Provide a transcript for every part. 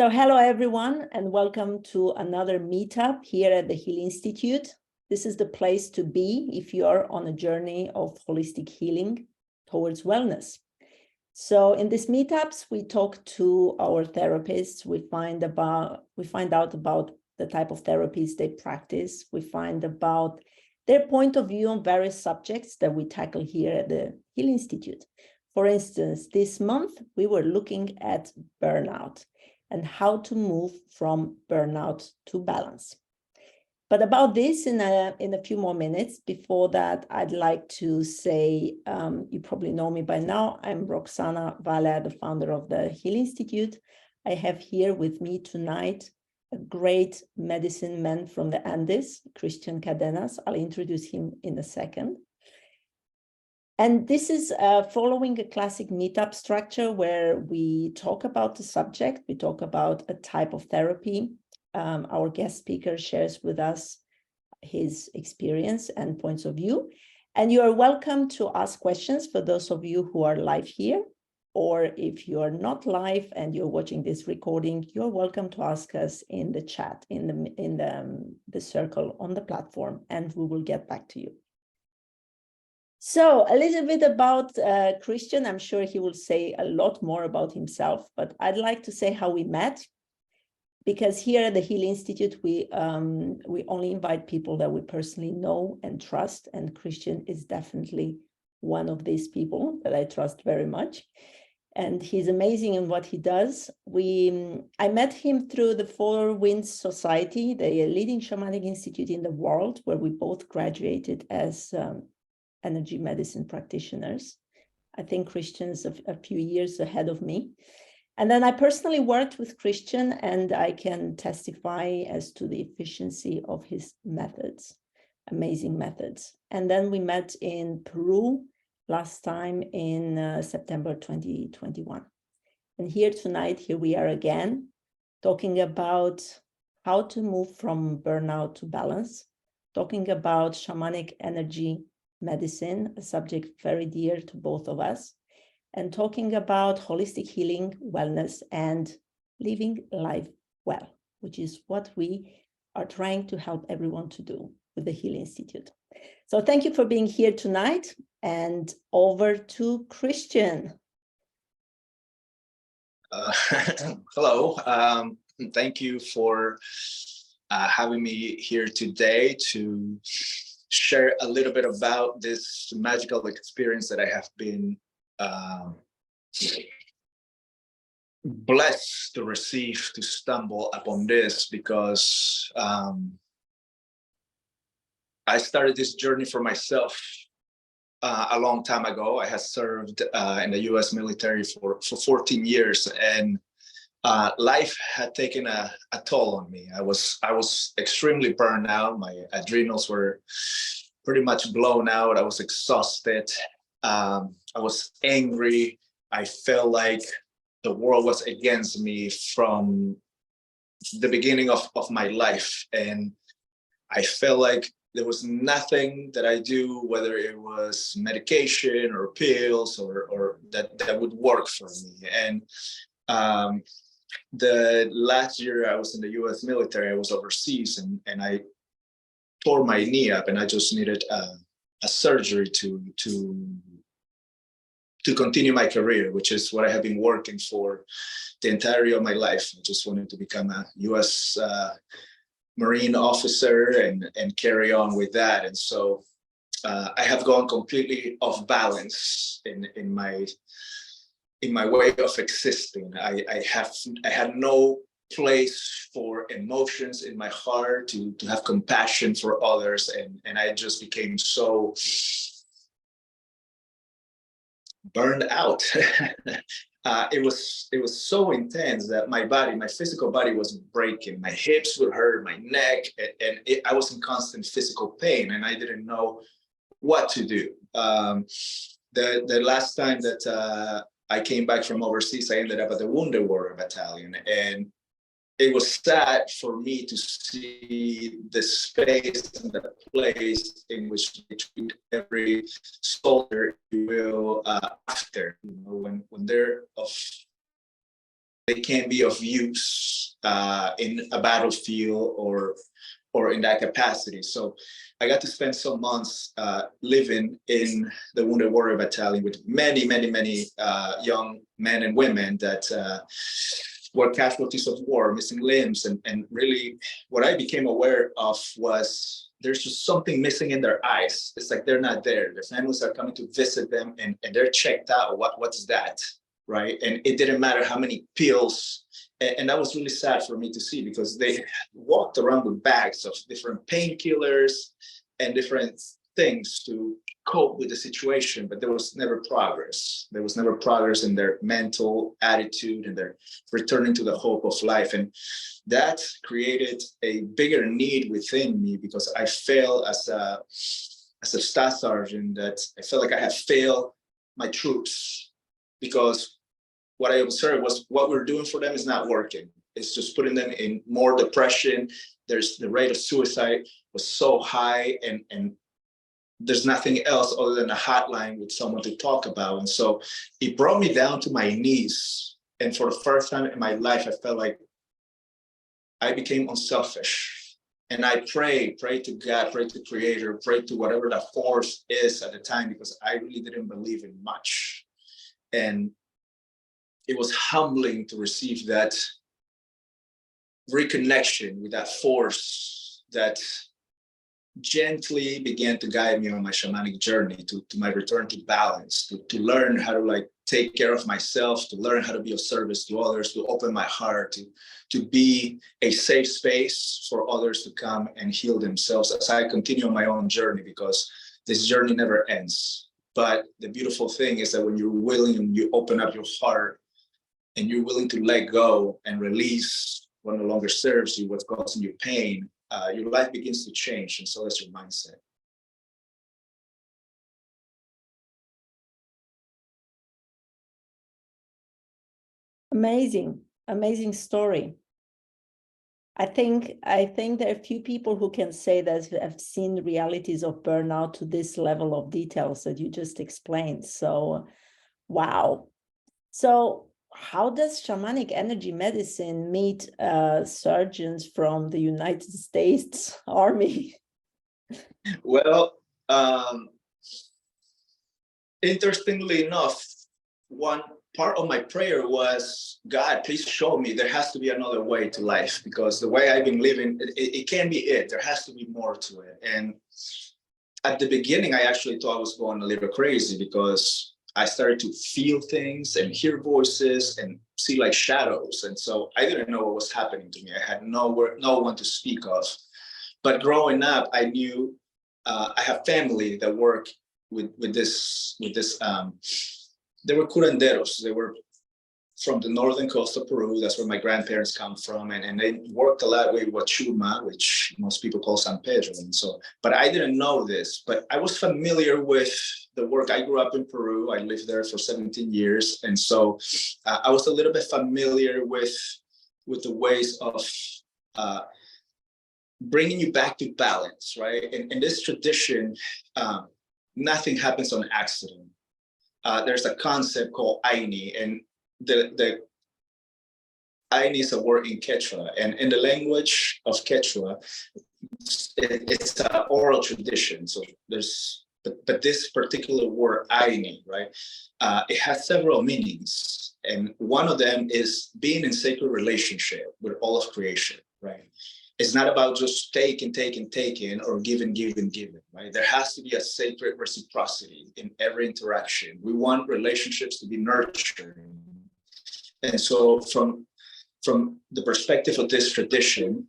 So hello, everyone, and welcome to another meetup here at the Heal Institute. This is the place to be if you are on a journey of holistic healing towards wellness. So in these meetups, we talk to our therapists. We find out about the type of therapies they practice. We find about their point of view on various subjects that we tackle here at the Heal Institute. For instance, this month, we were looking at burnout and how to move from burnout to balance. But about this in a few more minutes. Before that, I'd like to say, you probably know me by now. I'm Roxana Valer, the founder of the Heal Institute. I have here with me tonight a great medicine man from the Andes, Cristhian Cadenas. I'll introduce him in a second. And this is following a classic meetup structure where we talk about the subject, we talk about a type of therapy. Our guest speaker shares with us his experience and points of view. And you are welcome to ask questions for those of you who are live here, or if you are not live and you're watching this recording, you're welcome to ask us in the chat, in the circle on the platform, and we will get back to you. So a little bit about Cristhian. I'm sure he will say a lot more about himself, but I'd like to say how we met, because here at the Heal Institute, we only invite people that we personally know and trust, and Cristhian is definitely one of these people that I trust very much. And he's amazing in what he does. I met him through the Four Winds Society, the leading shamanic institute in the world, where we both graduated as energy medicine practitioners. I think Cristhian's a few years ahead of me. And then I personally worked with Cristhian, and I can testify as to the efficiency of his methods, amazing methods. And then we met in Peru last time in September 2021. And here tonight, here we are again, talking about how to move from burnout to balance, talking about shamanic energy medicine, a subject very dear to both of us, and talking about holistic healing, wellness, and living life well, which is what we are trying to help everyone to do with the Heal Institute. So thank you for being here tonight, and over to Cristhian. Hello, thank you for having me here today to share a little bit about this magical experience that I have been blessed to receive, to stumble upon this, because I started this journey for myself a long time ago. I had served in the US military for 14 years, and life had taken a toll on me. I was extremely burned out. My adrenals were pretty much blown out. I was exhausted. I was angry. I felt like the world was against me from the beginning of my life. And I felt like there was nothing that I do, whether it was medication or pills or that would work for me. And the last year I was in the US military, I was overseas, and I tore my knee up, and I just needed a surgery to continue my career, which is what I have been working for the entirety of my life. I just wanted to become a US Marine officer and carry on with that. And so I have gone completely off balance in my way of existing. I had no place for emotions in my heart to have compassion for others, and I just became so burned out. It was so intense that my physical body was breaking. My hips would hurt, my neck, and I was in constant physical pain, and I didn't know what to do. The last time that I came back from overseas, I ended up at the Wounded Warrior Battalion, and it was sad for me to see the space and the place in which they treat every soldier, if you will, after, when they're of they can be of use in a battlefield or in that capacity. So I got to spend some months living in the Wounded Warrior Battalion with many young men and women that were casualties of war, missing limbs. And really what I became aware of was there's just something missing in their eyes. It's like they're not there. Their families are coming to visit them and they're checked out. What's that, right? And it didn't matter how many pills. And that was really sad for me to see, because they walked around with bags of different painkillers and different things to cope with the situation, but there was never progress. There was never progress in their mental attitude and their returning to the hope of life. And that created a bigger need within me, because I failed as a staff sergeant, that I felt like I had failed my troops, because what I observed was what we're doing for them is not working. It's just putting them in more depression. There's the rate of suicide was so high, and there's nothing else other than a hotline with someone to talk about. And so it brought me down to my knees. And for the first time in my life, I felt like I became unselfish. And I prayed to God, prayed to Creator, prayed to whatever the force is at the time, because I really didn't believe in much. And it was humbling to receive that reconnection with that force that gently began to guide me on my shamanic journey to my return to balance, to learn how to take care of myself, to learn how to be of service to others, to open my heart, to be a safe space for others to come and heal themselves as I continue on my own journey, because this journey never ends. But the beautiful thing is that when you're willing and you open up your heart and you're willing to let go and release what no longer serves you, what's causing you pain, your life begins to change, and so does your mindset. Amazing story. I think there are few people who can say that have seen realities of burnout to this level of details that you just explained. So, wow. So how does shamanic energy medicine meet surgeons from the United States Army? Well, interestingly enough, one part of my prayer was, God, please show me there has to be another way to life, because the way I've been living, it can't be it. There has to be more to it. And at the beginning, I actually thought I was going a little crazy, because I started to feel things and hear voices and see like shadows. And so I didn't know what was happening to me. I had no one to speak of. But growing up, I knew I have family that work with this. They were curanderos. They were from the northern coast of Peru. That's where my grandparents come from. And they worked a lot with Wachuma, which most people call San Pedro. And so, but I didn't know this, but I was familiar with the work. I grew up in Peru. I lived there for 17 years. And so I was a little bit familiar with the ways of bringing you back to balance, right? In this tradition, nothing happens on accident. There's a concept called Aini, and the Aini is a word in Quechua, and in the language of Quechua, it's an oral tradition. So but this particular word Aini, right? It has several meanings, and one of them is being in sacred relationship with all of creation, right? It's not about just taking, or giving, right? There has to be a sacred reciprocity in every interaction. We want relationships to be nurturing. And so from the perspective of this tradition,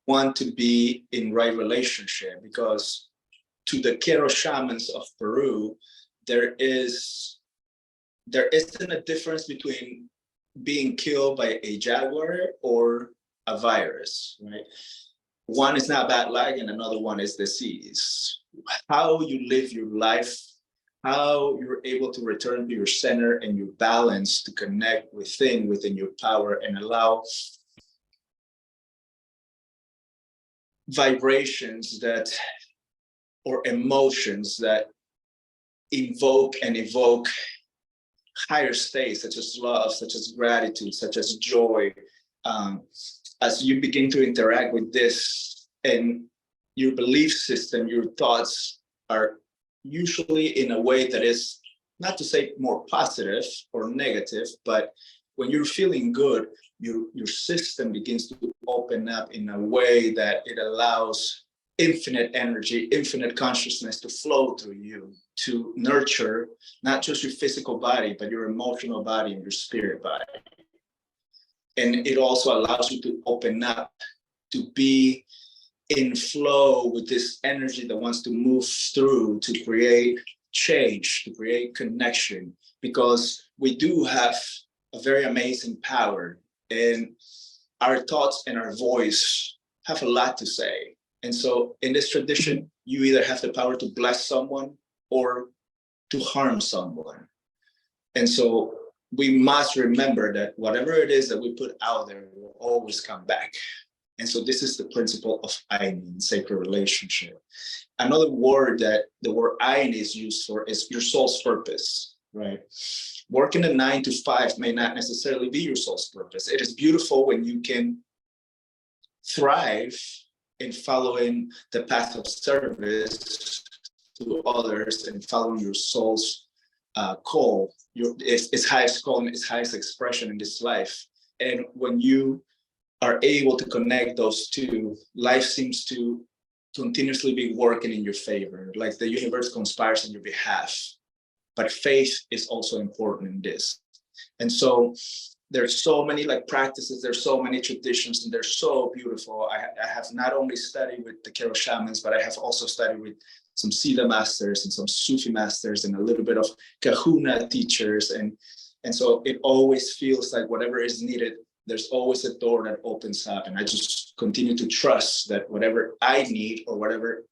want to be in right relationship, because to the Quero shamans of Peru, there isn't a difference between being killed by a jaguar or a virus, right? One is not bad luck and another one is disease. How you live your life, how you're able to return to your center and your balance to connect within your power and allow vibrations or emotions that invoke and evoke higher states, such as love, such as gratitude, such as joy. As you begin to interact with this, and your belief system, your thoughts are usually in a way that is, not to say more positive or negative, but when you're feeling good, your system begins to open up in a way that it allows infinite energy, infinite consciousness to flow through you, to nurture not just your physical body, but your emotional body and your spirit body. And it also allows you to open up, to be in flow with this energy that wants to move through, to create change, to create connection, because we do have a very amazing power, and our thoughts and our voice have a lot to say. And so in this tradition, you either have the power to bless someone or to harm someone. And so we must remember that whatever it is that we put out there will always come back. And so this is the principle of Aini, sacred relationship. Another word that the word Aini is used for is your soul's purpose, right? Working a 9 to 5 may not necessarily be your soul's purpose. It is beautiful when you can thrive in following the path of service to others and following your soul's call, its highest call and its highest expression in this life. And when you are able to connect those two, life seems to continuously be working in your favor, like the universe conspires on your behalf. But faith is also important in this. And so there's so many like practices, there's so many traditions, and they're so beautiful. I have not only studied with the Q'ero shamans, but I have also studied with some Siddha masters and some Sufi masters and a little bit of Kahuna teachers. And so it always feels like whatever is needed, there's always a door that opens up. And I just continue to trust that whatever I need or whatever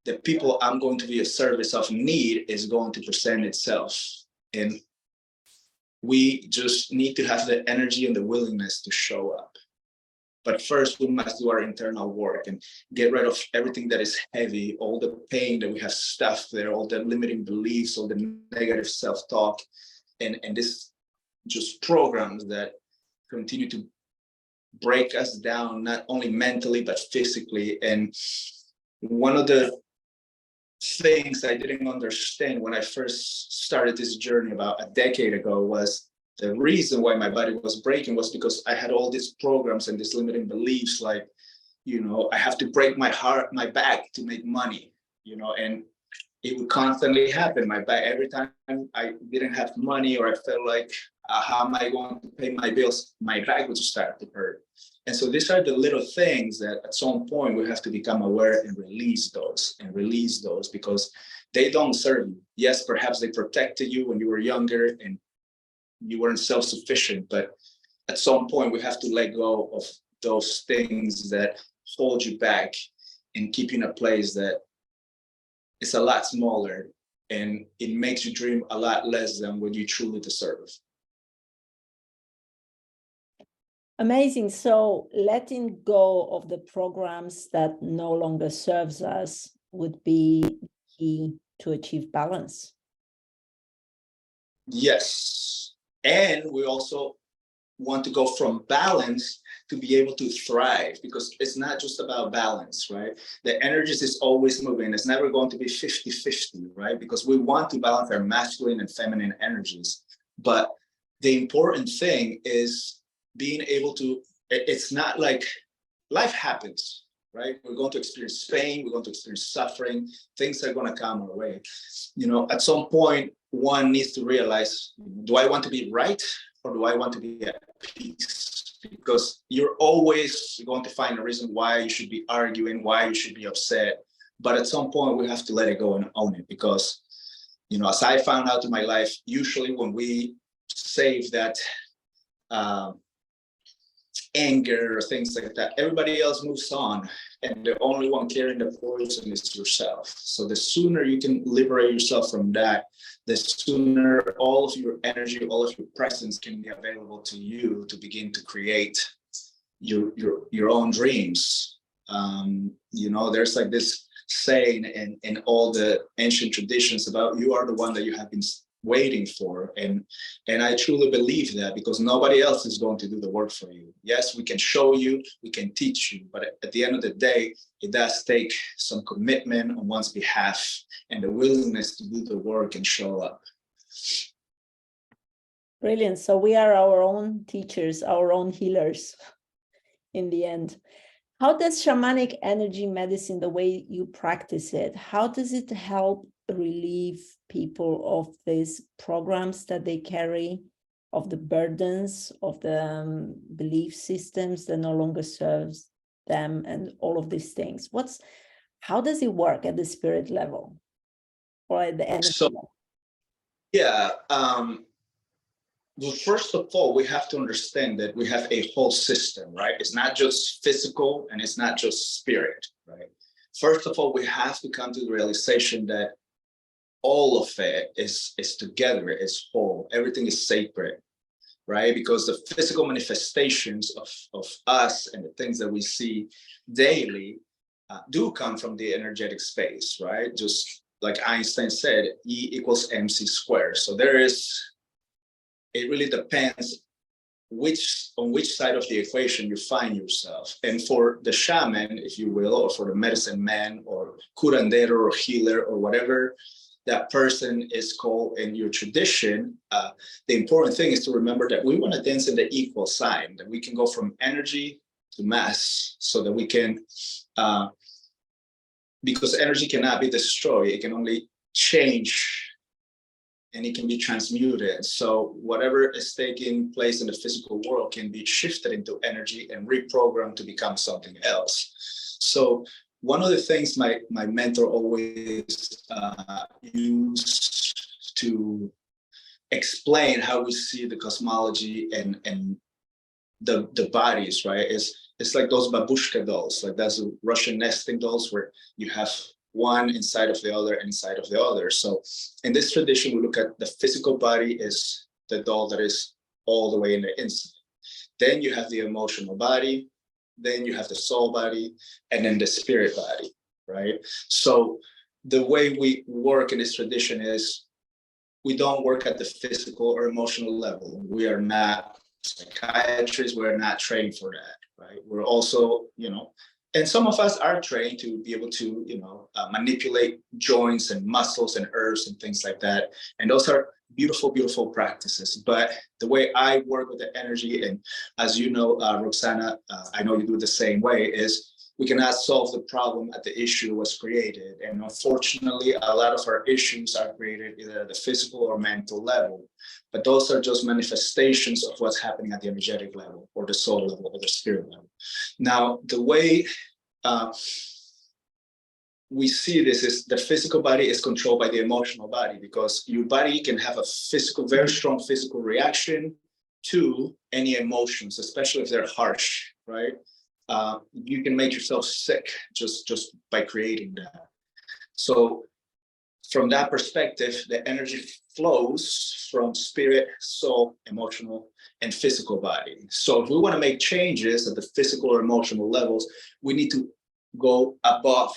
the people I'm going to be a service of need is going to present itself. And we just need to have the energy and the willingness to show up. But first, we must do our internal work and get rid of everything that is heavy, all the pain that we have stuffed there, all the limiting beliefs, all the negative self-talk, and this just programs that continue to break us down, not only mentally, but physically. And one of the things I didn't understand when I first started this journey about a decade ago was the reason why my body was breaking was because I had all these programs and these limiting beliefs, like, you know, I have to break my back to make money, you know, and it would constantly happen. My back, every time I didn't have money or I felt like, how am I going to pay my bills? My back would start to hurt. And so these are the little things that at some point we have to become aware and release those because they don't serve you. Yes, perhaps they protected you when you were younger and you weren't self-sufficient, but at some point we have to let go of those things that hold you back and keep you in a place that is a lot smaller and it makes you dream a lot less than what you truly deserve. Amazing. So letting go of the programs that no longer serves us would be key to achieve balance. Yes. And we also want to go from balance to be able to thrive, because it's not just about balance, right? The energies is always moving. It's never going to be 50-50, right? Because we want to balance our masculine and feminine energies. But the important thing is being able to, it's not like life happens, right? We're going to experience pain, we're going to experience suffering, things are going to come our way. You know, at some point, one needs to realize, do I want to be right or do I want to be at peace? Because you're always going to find a reason why you should be arguing, why you should be upset. But at some point, we have to let it go and own it, because, you know, as I found out in my life, usually when we save that anger or things like that, everybody else moves on, and the only one carrying the poison is yourself. So the sooner you can liberate yourself from that, the sooner all of your energy, all of your presence can be available to you to begin to create your own dreams. You know, there's like this saying in all the ancient traditions about, you are the one that you have been waiting for. And I truly believe that, because nobody else is going to do the work for you. Yes, we can show you, we can teach you, but at the end of the day, it does take some commitment on one's behalf and the willingness to do the work and show up. Brilliant. So we are our own teachers, our own healers in the end. How does shamanic energy medicine, the way you practice it, how does it help relieve people of these programs that they carry, of the burdens, of the belief systems that no longer serves them, and all of these things? How does it work at the spirit level or at the energy level? Yeah. Well, first of all, we have to understand that we have a whole system, right? It's not just physical and it's not just spirit, right? First of all, we have to come to the realization that all of it is together, it's whole. Everything is sacred, right? Because the physical manifestations of us and the things that we see daily do come from the energetic space, right? Just like Einstein said, E equals mc squared. So it really depends on which side of the equation you find yourself. And for the shaman, if you will, or for the medicine man or curandero or healer or whatever that person is called in your tradition, the important thing is to remember that we want to dance in the equal sign, that we can go from energy to mass, so that we can, because energy cannot be destroyed, it can only change and it can be transmuted. So whatever is taking place in the physical world can be shifted into energy and reprogrammed to become something else. So one of the things my mentor always used to explain how we see the cosmology and the bodies, right? It's like those babushka dolls, like that's Russian nesting dolls where you have one inside of the other, inside of the other. So in this tradition, we look at the physical body is the doll that is all the way in the inside. Then you have the emotional body, then you have the soul body, and then the spirit body, right? So the way we work in this tradition is we don't work at the physical or emotional level. We are not psychiatrists, we're not trained for that, right? We're also, and some of us are trained to be able to, manipulate joints and muscles and herbs and things like that. And those are beautiful, beautiful practices. But the way I work with the energy, and as you know, Roxana, I know you do it the same way, is we cannot solve the problem at the issue was created. And unfortunately, a lot of our issues are created either at the physical or mental level. But those are just manifestations of what's happening at the energetic level or the soul level or the spirit level. Now, the way we see this is the physical body is controlled by the emotional body, because your body can have a very strong physical reaction to any emotions, especially if they're harsh, right? You can make yourself sick just by creating that. So from that perspective, the energy flows from spirit, soul, emotional, and physical body. So if we want to make changes at the physical or emotional levels, we need to go above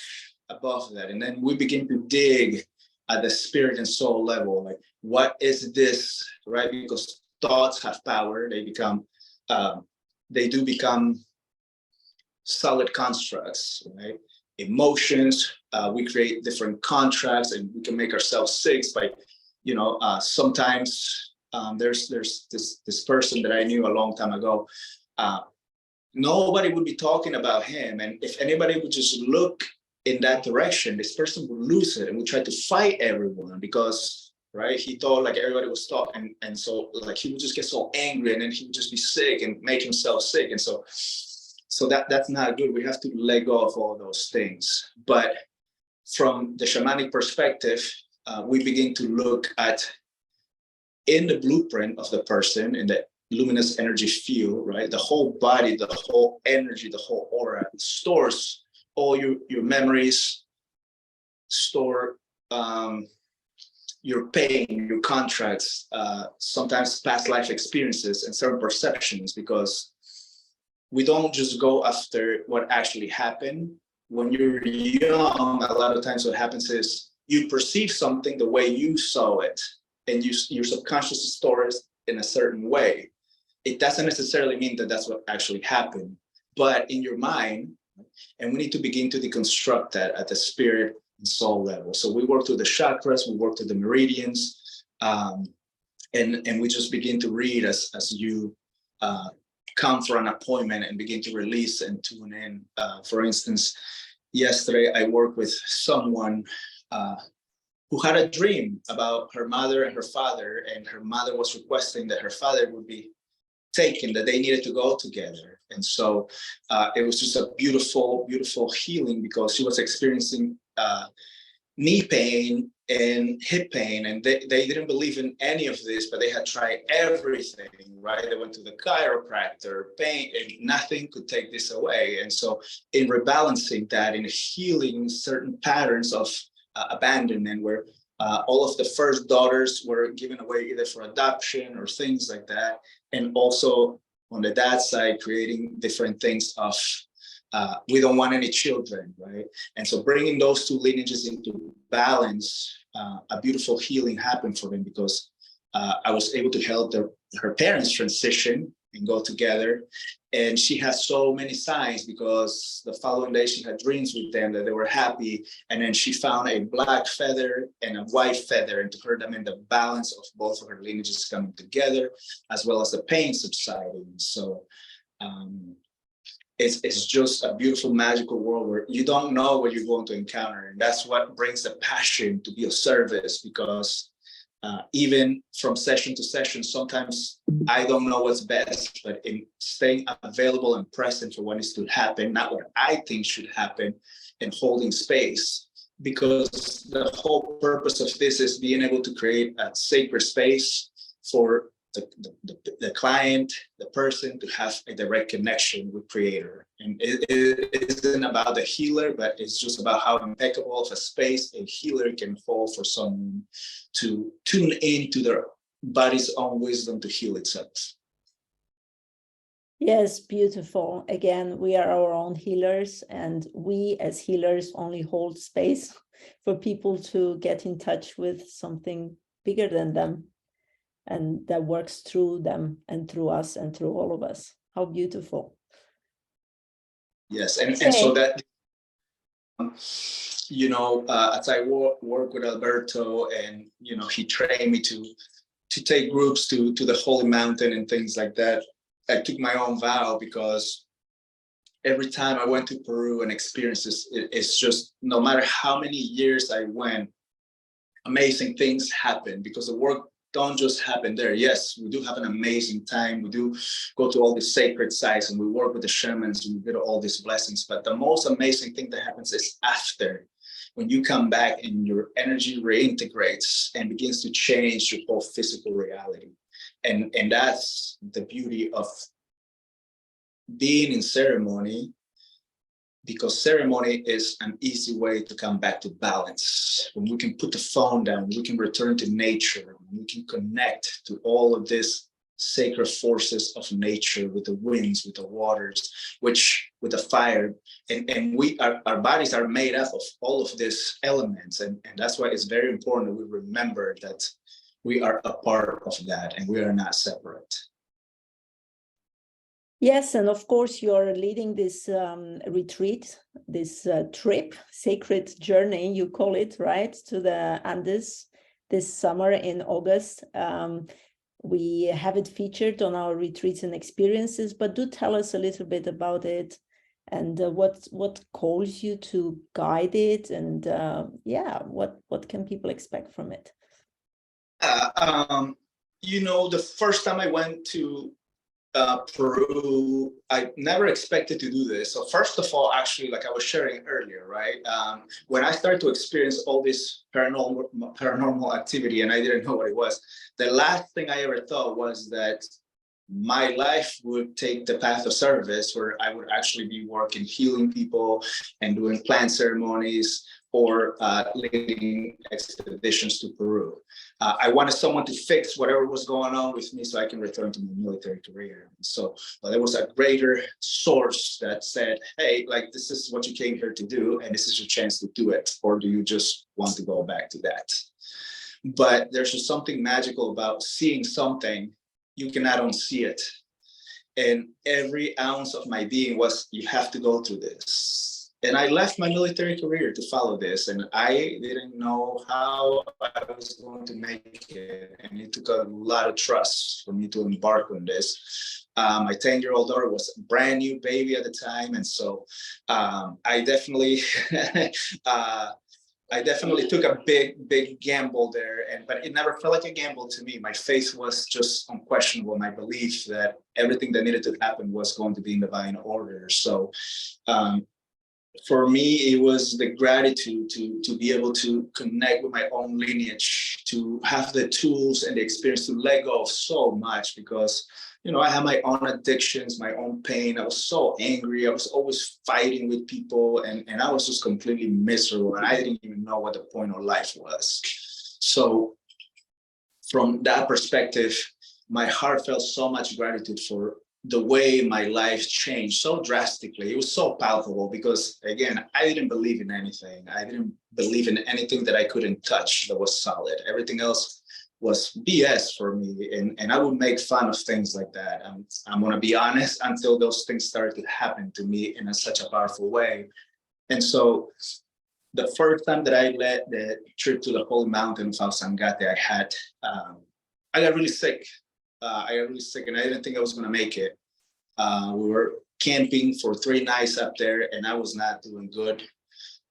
that. And then we begin to dig at the spirit and soul level. Like, what is this, right? Because thoughts have power. They do become solid constructs, right? Emotions, we create different contracts, and we can make ourselves sick by, sometimes there's this person that I knew a long time ago. Nobody would be talking about him, and if anybody would just look in that direction, this person would lose it and would try to fight everyone, because right, he thought like everybody was talking, and so like he would just get so angry, and then he would just be sick and make himself sick. And so that's not good. We have to let go of all those things. But from the shamanic perspective, we begin to look at, in the blueprint of the person, in the luminous energy field, right? The whole body, the whole energy, the whole aura stores all your memories, store your pain, your contracts, sometimes past life experiences and certain perceptions, because we don't just go after what actually happened. When you're young, a lot of times what happens is you perceive something the way you saw it and your subconscious stores in a certain way. It doesn't necessarily mean that that's what actually happened, but in your mind, and we need to begin to deconstruct that at the spirit and soul level. So we work through the chakras, we work through the meridians, and we just begin to read as you come for an appointment and begin to release and tune in. For instance, yesterday I worked with someone who had a dream about her mother and her father, and her mother was requesting that her father would be taken, that they needed to go together. And so it was just a beautiful, beautiful healing, because she was experiencing knee pain and hip pain, and they didn't believe in any of this, but they had tried everything, right? They went to the chiropractor, pain, and nothing could take this away. And so in rebalancing that, in healing certain patterns of abandonment, where all of the first daughters were given away either for adoption or things like that, and also on the dad side, creating different things of we don't want any children, right? And so bringing those two lineages into balance, a beautiful healing happened for them, because I was able to help her parents transition and go together. And she has so many signs, because the following day she had dreams with them that they were happy. And then she found a black feather and a white feather, and to her, that meant the balance of both of her lineages coming together, as well as the pain subsiding. So it's just a beautiful, magical world where you don't know what you're going to encounter. And that's what brings the passion to be of service, because even from session to session, sometimes I don't know what's best, but in staying available and present for what needs to happen, not what I think should happen, and holding space. Because the whole purpose of this is being able to create a sacred space for the client, the person, to have a direct connection with Creator. And it isn't about the healer, but it's just about how impeccable of a space a healer can hold for someone to tune into their body's own wisdom to heal itself. Yes, beautiful. Again, we are our own healers, and we as healers only hold space for people to get in touch with something bigger than them, and that works through them and through us and through all of us. How beautiful. Yes, and so that, as I work with Alberto, and, he trained me to take groups to the Holy Mountain and things like that, I took my own vow, because every time I went to Peru and experienced this, it's just, no matter how many years I went, amazing things happen, because the work don't just happen there. Yes, we do have an amazing time. We do go to all these sacred sites, and we work with the shamans, and we get all these blessings. But the most amazing thing that happens is after, when you come back and your energy reintegrates and begins to change your whole physical reality. And that's the beauty of being in ceremony, because ceremony is an easy way to come back to balance. When we can put the phone down, we can return to nature, we can connect to all of these sacred forces of nature, with the winds, with the waters, with the fire. And our bodies are made up of all of these elements. And that's why it's very important that we remember that we are a part of that, and we are not separate. Yes, and of course you're leading this retreat, this trip, sacred journey, you call it, right, to the Andes this summer in August. We have it featured on our retreats and experiences, but do tell us a little bit about it, and what calls you to guide it, and what can people expect from it? The first time I went to Peru, I never expected to do this. So first of all, actually, like I was sharing earlier, right? When I started to experience all this paranormal activity, and I didn't know what it was, the last thing I ever thought was that my life would take the path of service, where I would actually be working, healing people and doing plant ceremonies, or leading expeditions to Peru. I wanted someone to fix whatever was going on with me, so I can return to my military career. So there was a greater source that said, hey, like, this is what you came here to do, and this is your chance to do it. Or do you just want to go back to that? but there's just something magical about seeing something you cannot unsee it. And every ounce of my being was, you have to go through this. And I left my military career to follow this, and I didn't know how I was going to make it. And it took a lot of trust for me to embark on this. My 10-year-old daughter was a brand new baby at the time. And so I definitely I definitely took a big gamble there, but it never felt like a gamble to me. My faith was just unquestionable. My belief that everything that needed to happen was going to be in divine order. So for me, it was the gratitude to be able to connect with my own lineage, to have the tools and the experience to let go of so much, because I had my own addictions, my own pain. I was so angry. I was always fighting with people, and I was just completely miserable. And I didn't even know what the point of life was. So from that perspective, my heart felt so much gratitude for the way my life changed so drastically. It was so palpable because, again, I didn't believe in anything. I didn't believe in anything that I couldn't touch that was solid. Everything else was BS for me, and I would make fun of things like that. I'm going to be honest, until those things started to happen to me in such a powerful way. And so the first time that I led the trip to the holy mountain of Sangate, I got really sick. And I didn't think I was going to make it. We were camping for 3 nights up there, and I was not doing good.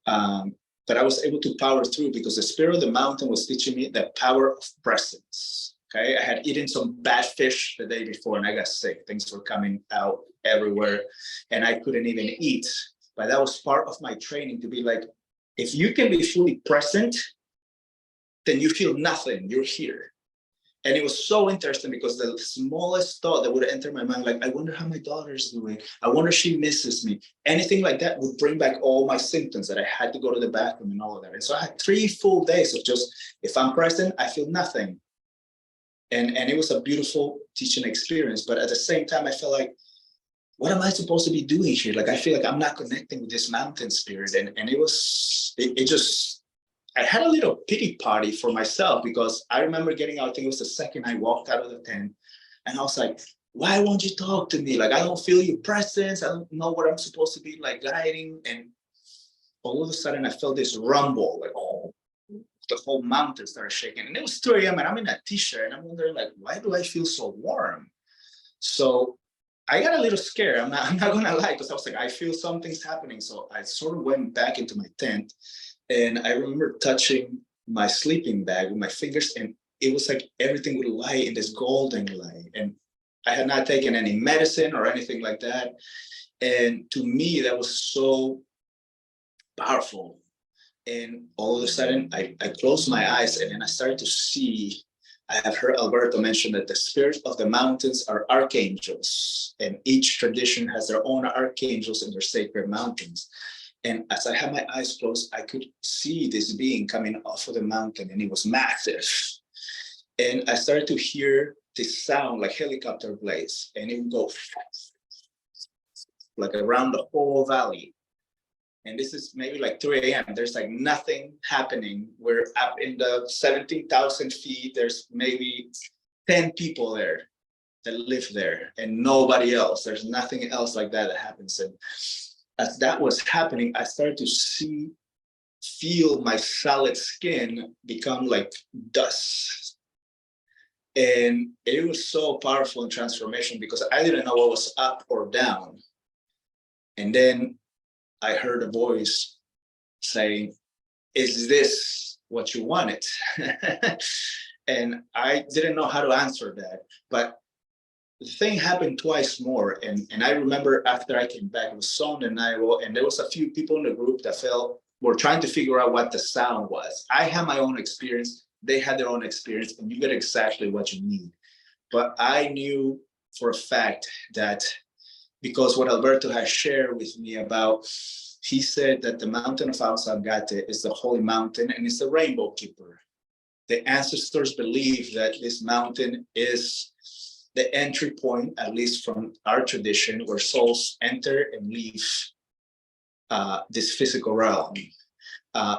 But I was able to power through because the spirit of the mountain was teaching me the power of presence. Okay, I had eaten some bad fish the day before and I got sick. Things were coming out everywhere and I couldn't even eat. But that was part of my training to be like, if you can be fully present, then you feel nothing, you're here. And it was so interesting because the smallest thought that would enter my mind, like, I wonder how my daughter's doing. I wonder if she misses me. Anything like that would bring back all my symptoms that I had to go to the bathroom and all of that. And so I had 3 full days of just, if I'm present, I feel nothing. And it was a beautiful teaching experience. But at the same time, I felt like, what am I supposed to be doing here? Like, I feel like I'm not connecting with this mountain spirit. And I had a little pity party for myself because I remember getting out, I think it was the second I walked out of the tent, and I was like, why won't you talk to me? Like, I don't feel your presence. I don't know what I'm supposed to be like guiding. And all of a sudden I felt this rumble, like, oh, the whole mountain started shaking. And it was 2 a.m. and I'm in a t-shirt and I'm wondering, like, why do I feel so warm? So I got a little scared. I'm not gonna lie, because I was like, I feel something's happening. So I sort of went back into my tent. And I remember touching my sleeping bag with my fingers, and it was like everything would lie in this golden light. And I had not taken any medicine or anything like that. And to me, that was so powerful. And all of a sudden, I closed my eyes, and then I started to see. I have heard Alberto mention that the spirits of the mountains are archangels, and each tradition has their own archangels in their sacred mountains. And as I had my eyes closed, I could see this being coming off of the mountain, and it was massive. And I started to hear this sound like helicopter blades, and it would go like around the whole valley. And this is maybe like 3 a.m. There's like nothing happening. We're up in the 17,000 feet. There's maybe 10 people there that live there and nobody else. There's nothing else like that happens. And as that was happening, I started to feel my solid skin become like dust. And it was so powerful in transformation because I didn't know what was up or down. And then I heard a voice saying, is this what you wanted? And I didn't know how to answer that. But the thing happened twice more. And I remember after I came back, it was so undeniable. And there was a few people in the group that were trying to figure out what the sound was. I had my own experience. They had their own experience, and you get exactly what you need. But I knew for a fact that because what Alberto has shared with me about, he said that the mountain of Sangate is the holy mountain and it's the rainbow keeper. The ancestors believe that this mountain is the entry point, at least from our tradition, where souls enter and leave this physical realm.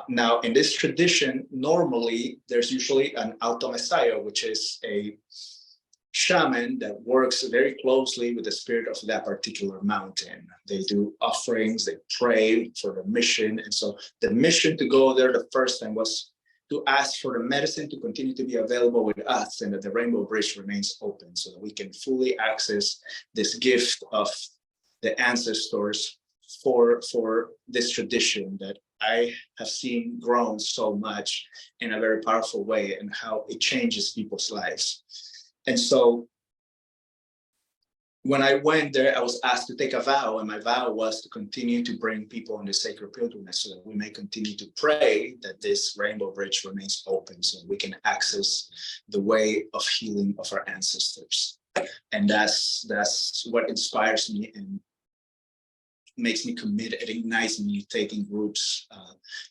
Now, in this tradition, normally there's usually an auto messiah, which is a shaman that works very closely with the spirit of that particular mountain. They do offerings, they pray for the mission. And so the mission to go there the first time was to ask for the medicine to continue to be available with us, and that the Rainbow Bridge remains open so that we can fully access this gift of the ancestors for this tradition that I have seen grown so much in a very powerful way, and how it changes people's lives. And so when I went there, I was asked to take a vow, and my vow was to continue to bring people on the sacred pilgrimage so that we may continue to pray that this Rainbow Bridge remains open so we can access the way of healing of our ancestors. And that's what inspires me and makes me committed. It ignites me taking groups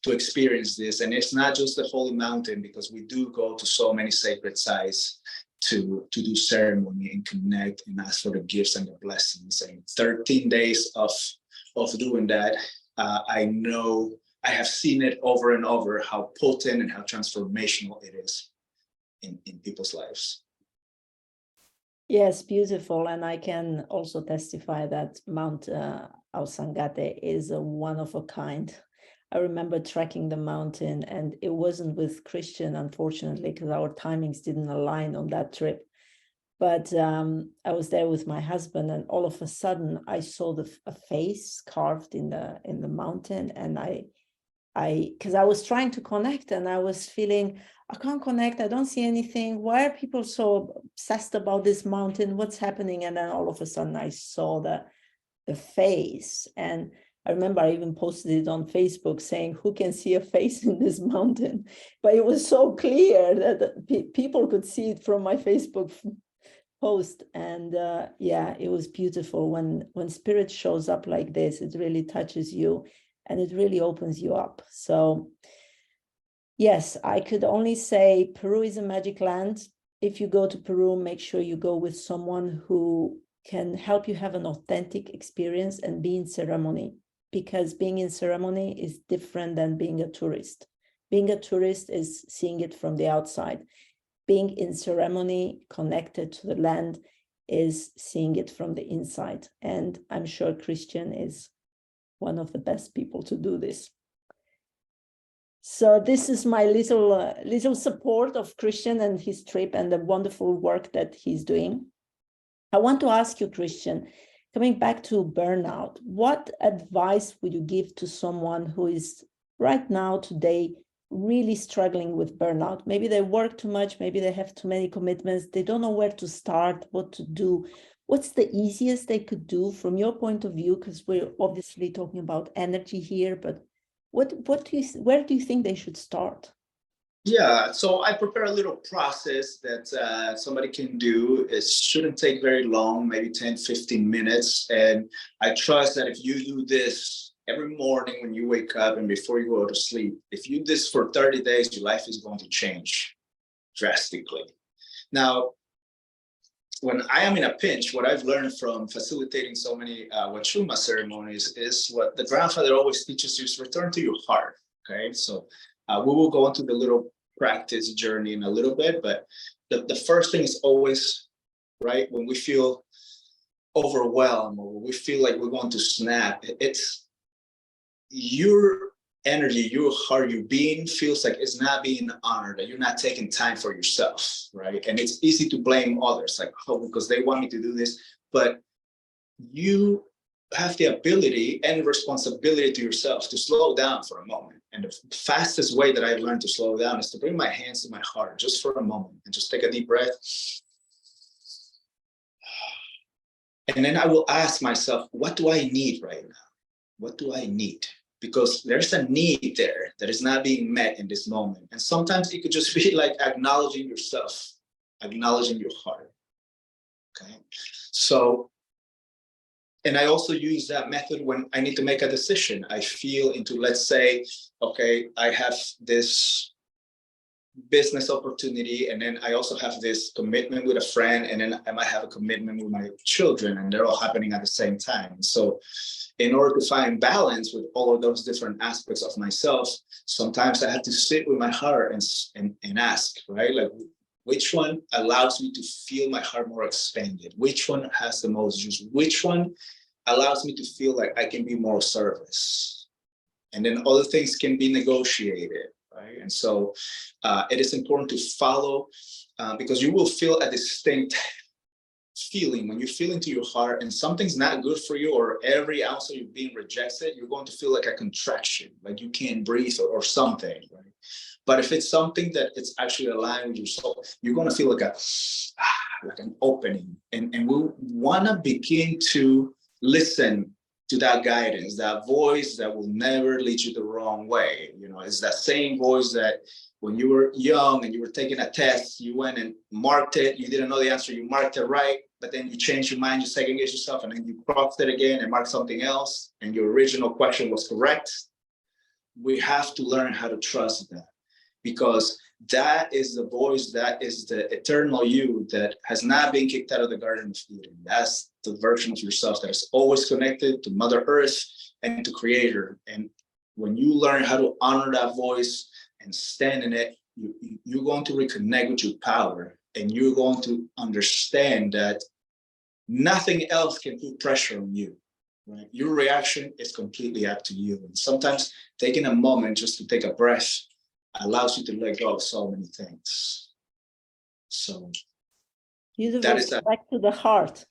to experience this. And it's not just the Holy Mountain, because we do go to so many sacred sites to do ceremony and connect and ask for the gifts and the blessings. And 13 days of doing that, I know I have seen it over and over, how potent and how transformational it is in people's lives. Yes, beautiful. And I can also testify that Mount Ausangate is a one of a kind. I remember trekking the mountain, and it wasn't with Cristhian, unfortunately, because our timings didn't align on that trip. But I was there with my husband, and all of a sudden I saw a face carved in the mountain, and because I was trying to connect, and I was feeling, I can't connect, I don't see anything. Why are people so obsessed about this mountain? What's happening? And then all of a sudden I saw the face, and I remember I even posted it on Facebook saying, who can see a face in this mountain? But it was so clear that people could see it from my Facebook post. And yeah, it was beautiful. When spirit shows up like this, it really touches you and it really opens you up. So yes, I could only say Peru is a magic land. If you go to Peru, make sure you go with someone who can help you have an authentic experience and be in ceremony, because being in ceremony is different than being a tourist. Being a tourist is seeing it from the outside. Being in ceremony, connected to the land, is seeing it from the inside. And I'm sure Cristhian is one of the best people to do this. So this is my little support of Cristhian and his trip and the wonderful work that he's doing. I want to ask you, Cristhian, coming back to burnout, what advice would you give to someone who is right now, today, really struggling with burnout? Maybe they work too much, maybe they have too many commitments, they don't know where to start, what to do. What's the easiest they could do from your point of view? Because we're obviously talking about energy here, but where do you think they should start? Yeah, so I prepare a little process that somebody can do. It shouldn't take very long, maybe 10, 15 minutes. And I trust that if you do this every morning when you wake up and before you go to sleep, if you do this for 30 days, your life is going to change drastically. Now, when I am in a pinch, what I've learned from facilitating so many Wachuma ceremonies is what the grandfather always teaches you is return to your heart, okay? So we will go into the little practice journey in a little bit, but the first thing is always, right, when we feel overwhelmed or we feel like we're going to snap, it's your energy, your heart, your being feels like it's not being honored, that you're not taking time for yourself, right? And it's easy to blame others, like, oh, because they want me to do this, but you have the ability and responsibility to yourself to slow down for a moment. And the fastest way that I've learned to slow down is to bring my hands to my heart just for a moment and just take a deep breath. And then I will ask myself, what do I need right now? What do I need? Because there's a need there that is not being met in this moment. And sometimes it could just be like acknowledging yourself, acknowledging your heart, okay? So, and I also use that method when I need to make a decision. I feel into, let's say, okay, I have this business opportunity, and then I also have this commitment with a friend, and then I might have a commitment with my children, and they're all happening at the same time. So in order to find balance with all of those different aspects of myself, sometimes I have to sit with my heart and ask, right? Like, which one allows me to feel my heart more expanded? Which one has the most juice? Which one allows me to feel like I can be more of service? And then other things can be negotiated, right? And so it is important to follow, because you will feel a distinct feeling when you feel into your heart and something's not good for you, or every ounce of you being rejected, you're going to feel like a contraction, like you can't breathe or something, right? But if it's something that it's actually aligned with your soul, you're going to feel like like an opening. And we want to begin to listen to that guidance, that voice that will never lead you the wrong way. You know, it's that same voice that when you were young and you were taking a test, you went and marked it, you didn't know the answer, you marked it right, but then you changed your mind, you second guess yourself, and then you crossed it again and marked something else, and your original question was correct. We have to learn how to trust that, because that is the voice, that is the eternal you that has not been kicked out of the Garden of Eden. That's the version of yourself that is always connected to Mother Earth and to Creator. And when you learn how to honor that voice and stand in it, you're going to reconnect with your power, and you're going to understand that nothing else can put pressure on you, right? Your reaction is completely up to you. And sometimes taking a moment just to take a breath allows you to let go of so many things. So Beautiful. that is back to the heart.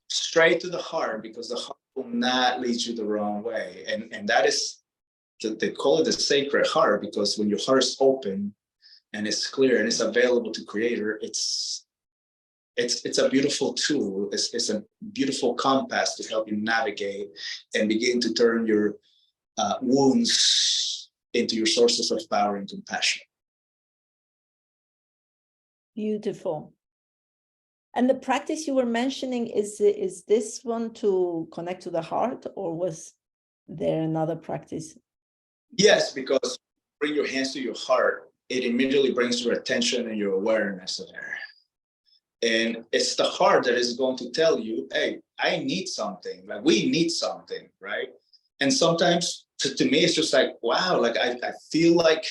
Straight to the heart, because the heart will not lead you the wrong way. And that is, they call it the sacred heart, because when your heart is open and it's clear and it's available to Creator, it's a beautiful tool. It's a beautiful compass to help you navigate and begin to turn your wounds into your sources of power and compassion. Beautiful. And the practice you were mentioning, is this one to connect to the heart, or was there another practice? Yes, because bring your hands to your heart, it immediately brings your attention and your awareness there. And it's the heart that is going to tell you, hey, I need something, like we need something, right? And sometimes to me, it's just like, wow, like I feel like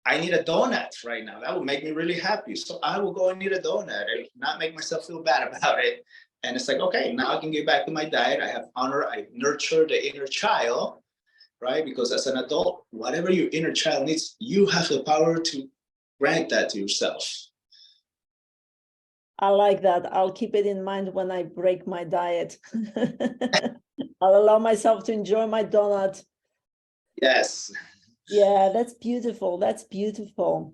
I need a donut right now. That would make me really happy. So I will go and eat a donut and not make myself feel bad about it. And it's like, okay, now I can get back to my diet. I have honor, I nurture the inner child, right? Because as an adult, whatever your inner child needs, you have the power to grant that to yourself. I like that. I'll keep it in mind when I break my diet. I'll allow myself to enjoy my donut. Yes. Yeah, that's beautiful. That's beautiful.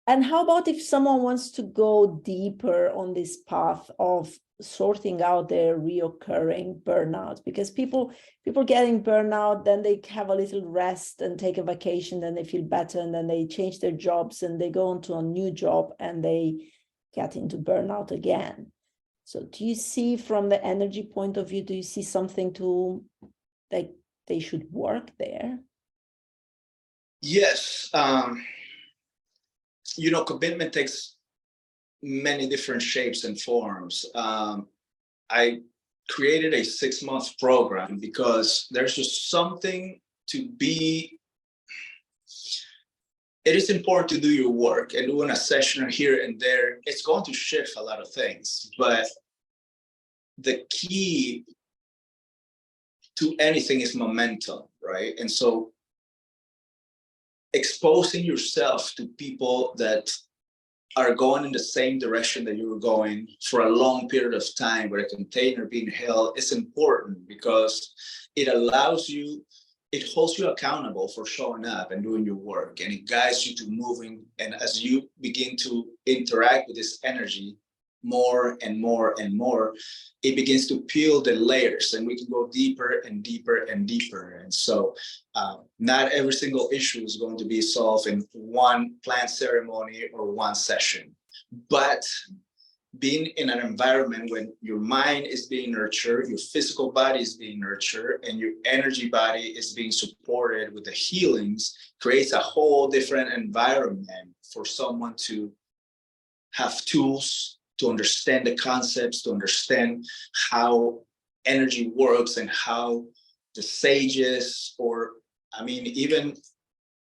And how about if someone wants to go deeper on this path of sorting out their reoccurring burnout? Because people getting burnout, then they have a little rest and take a vacation, then they feel better, and then they change their jobs and they go into a new job and they get into burnout again. So do you see, from the energy point of view, do you see something to, like, they should work there? Yes. Commitment takes many different shapes and forms. I created a 6-month program because there's just something to be. It is important to do your work, and doing a session here and there, it's going to shift a lot of things. But the key to anything is momentum, right? And so exposing yourself to people that are going in the same direction that you were going for a long period of time, where a container being held, is important, because it allows you, it holds you accountable for showing up and doing your work, and it guides you to moving. And as you begin to interact with this energy more and more and more, it begins to peel the layers, and we can go deeper and deeper and deeper. And so not every single issue is going to be solved in one planned ceremony or one session, but being in an environment when your mind is being nurtured, your physical body is being nurtured, and your energy body is being supported with the healings, creates a whole different environment for someone to have tools to understand the concepts, to understand how energy works and how the sages, or I mean, even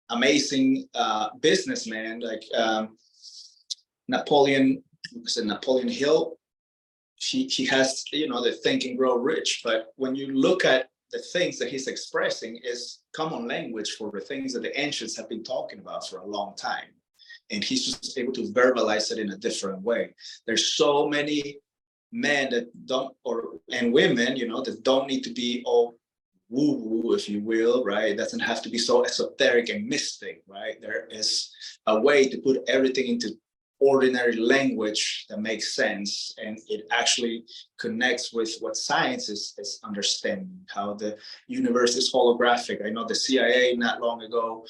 amazing businessmen like Napoleon Hill, he has, the Think and Grow Rich. But when you look at the things that he's expressing is common language for the things that the ancients have been talking about for a long time. And he's just able to verbalize it in a different way. There's so many men that don't, and women, that don't need to be all woo-woo, if you will, right? It doesn't have to be so esoteric and mystic, right? There is a way to put everything into ordinary language that makes sense, and it actually connects with what science is understanding, how the universe is holographic. I know the CIA not long ago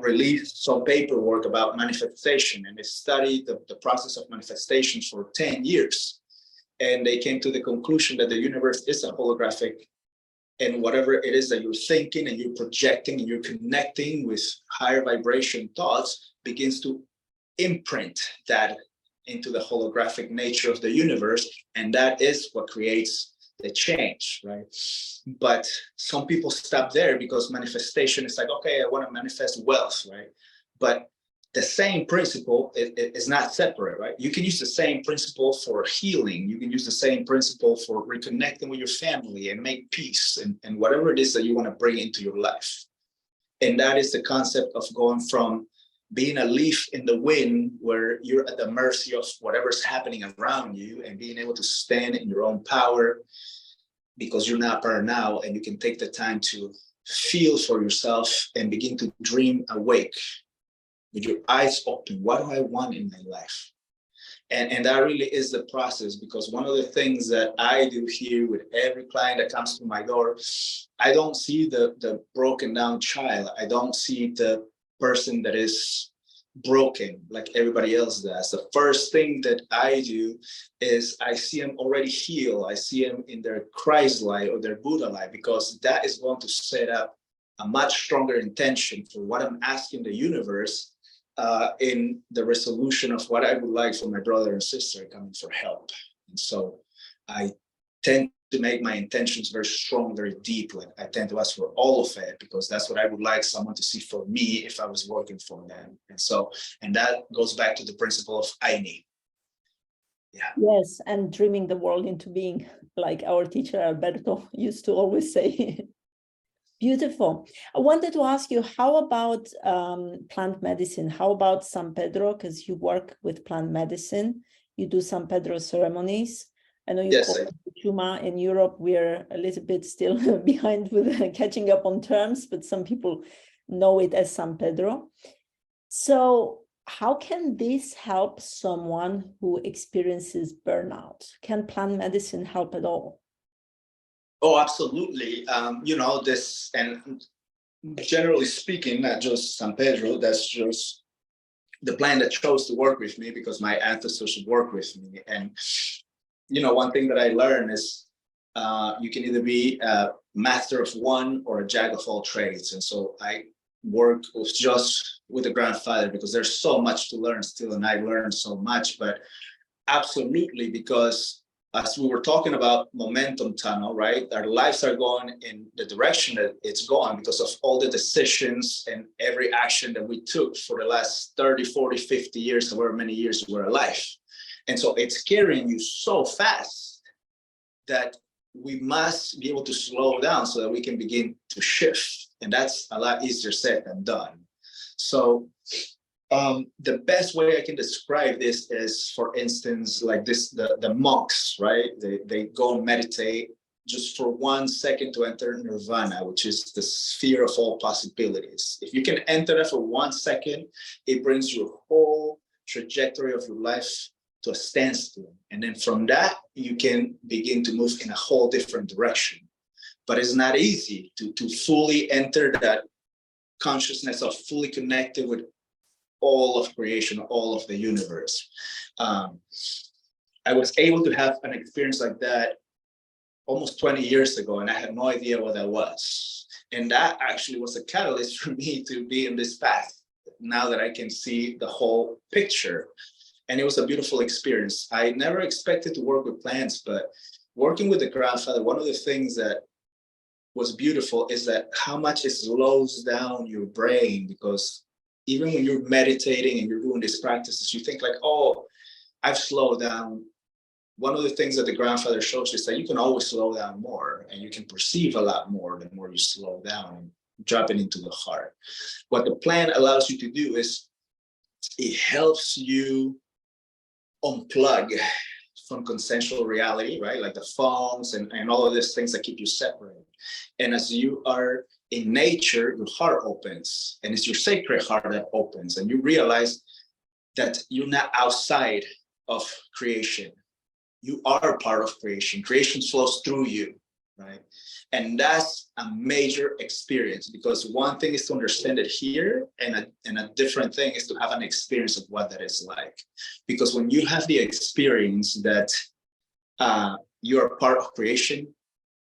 released some paperwork about manifestation, and they studied the process of manifestation for 10 years. And they came to the conclusion that the universe is a holographic, and whatever it is that you're thinking and you're projecting and you're connecting with higher vibration thoughts begins to imprint that into the holographic nature of the universe, and that is what creates the change, right? But some people stop there because manifestation is like, okay, I want to manifest wealth, right? But the same principle is not separate, right? You can use the same principle for healing. You can use the same principle for reconnecting with your family and make peace and whatever it is that you want to bring into your life. And that is the concept of going from being a leaf in the wind where you're at the mercy of whatever's happening around you, and being able to stand in your own power because you're not burned out, and you can take the time to feel for yourself and begin to dream awake with your eyes open. What do I want in my life? And that really is the process, because one of the things that I do here with every client that comes to my door, I don't see the broken down child. I don't see the person that is broken like everybody else does. The first thing that I do is I see them already healed. I see them in their Christ light or their Buddha light, because that is going to set up a much stronger intention for what I'm asking the universe in the resolution of what I would like for my brother and sister coming for help. And so I tend to make my intentions very strong, very deep. Like I tend to ask for all of it, because that's what I would like someone to see for me if I was working for them. And that goes back to the principle of I need. Yeah. Yes, and dreaming the world into being, like our teacher Alberto used to always say. Beautiful. I wanted to ask you, how about plant medicine? How about San Pedro? Because you work with plant medicine. You do San Pedro ceremonies. I know you call it Chuma. In Europe, we're a little bit still behind with catching up on terms, but some people know it as San Pedro. So how can this help someone who experiences burnout? Can plant medicine help at all? Oh, absolutely. This, and generally speaking, not just San Pedro, that's just the plant that chose to work with me because my ancestors worked with me. And, one thing that I learned is you can either be a master of one or a jack of all trades. And so I work with a grandfather because there's so much to learn still, and I learned so much. But absolutely, because as we were talking about momentum tunnel, right? Our lives are going in the direction that it's going because of all the decisions and every action that we took for the last 30, 40, 50 years, however many years we're alive. And so it's carrying you so fast that we must be able to slow down so that we can begin to shift. And that's a lot easier said than done. So the best way I can describe this is, for instance, like this, the monks, right? They go and meditate just for 1 second to enter nirvana, which is the sphere of all possibilities. If you can enter that for 1 second, it brings your whole trajectory of your life to a standstill. And then from that, you can begin to move in a whole different direction. But it's not easy to fully enter that consciousness of fully connected with all of creation, all of the universe. I was able to have an experience like that almost 20 years ago, and I had no idea what that was. And that actually was a catalyst for me to be in this path now that I can see the whole picture. And it was a beautiful experience. I never expected to work with plants, but working with the grandfather, one of the things that was beautiful is that how much it slows down your brain, because even when you're meditating and you're doing these practices, you think like, oh, I've slowed down. One of the things that the grandfather shows is that you can always slow down more, and you can perceive a lot more the more you slow down and drop it into the heart. What the plant allows you to do is it helps you unplug from consensual reality, right? Like the phones and all of these things that keep you separate. And as you are in nature, your heart opens, and it's your sacred heart that opens, and you realize that you're not outside of creation. You are part of creation. Creation flows through you, right? And that's a major experience, because one thing is to understand it here, and a different thing is to have an experience of what that is like. Because when you have the experience that you are part of creation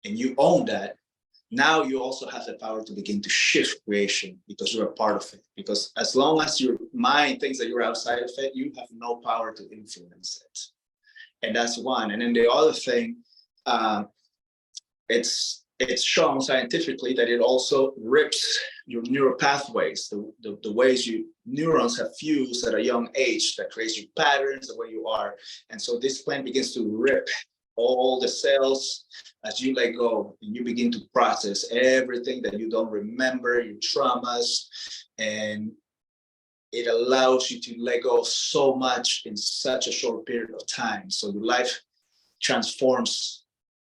and you own that, now you also have the power to begin to shift creation, because you're a part of it. Because as long as your mind thinks that you're outside of it, you have no power to influence it. And that's one. And then the other thing, it's shown scientifically that it also rips your neural pathways, the ways neurons have fused at a young age, that creates your patterns, the way you are. And so this plant begins to rip all the cells as you let go, and you begin to process everything that you don't remember, your traumas, and it allows you to let go of so much in such a short period of time. So your life transforms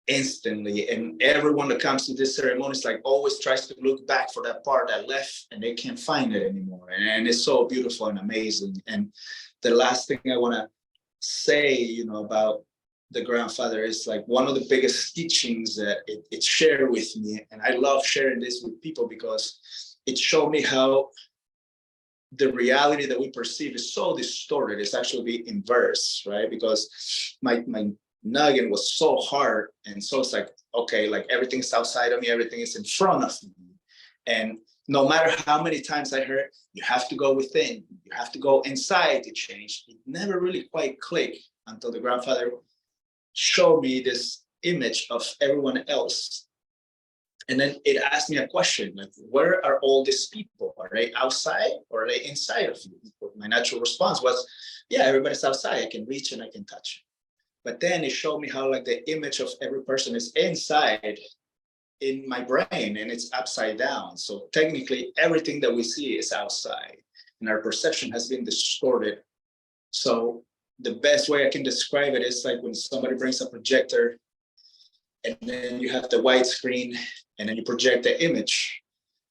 instantly. And everyone that comes to this ceremony is like always tries to look back for that part that left, and they can't find it anymore. And it's so beautiful and amazing. And the last thing I want to say, about the grandfather is like one of the biggest teachings that it shared with me. And I love sharing this with people because it showed me how the reality that we perceive is so distorted. It's actually inverse, right? Because my nugget was so hard, and so it's like, okay, like everything's outside of me, everything is in front of me. And no matter how many times I heard, you have to go within, you have to go inside to change, it never really quite clicked until the grandfather showed me this image of everyone else. And then it asked me a question, like, where are all these people? Are they outside or are they inside of you? My natural response was, yeah, everybody's outside. I can reach and I can touch. But then it showed me how like the image of every person is inside in my brain, and it's upside down. So technically everything that we see is outside, and our perception has been distorted. So the best way I can describe it is like when somebody brings a projector, and then you have the white screen, and then you project the image.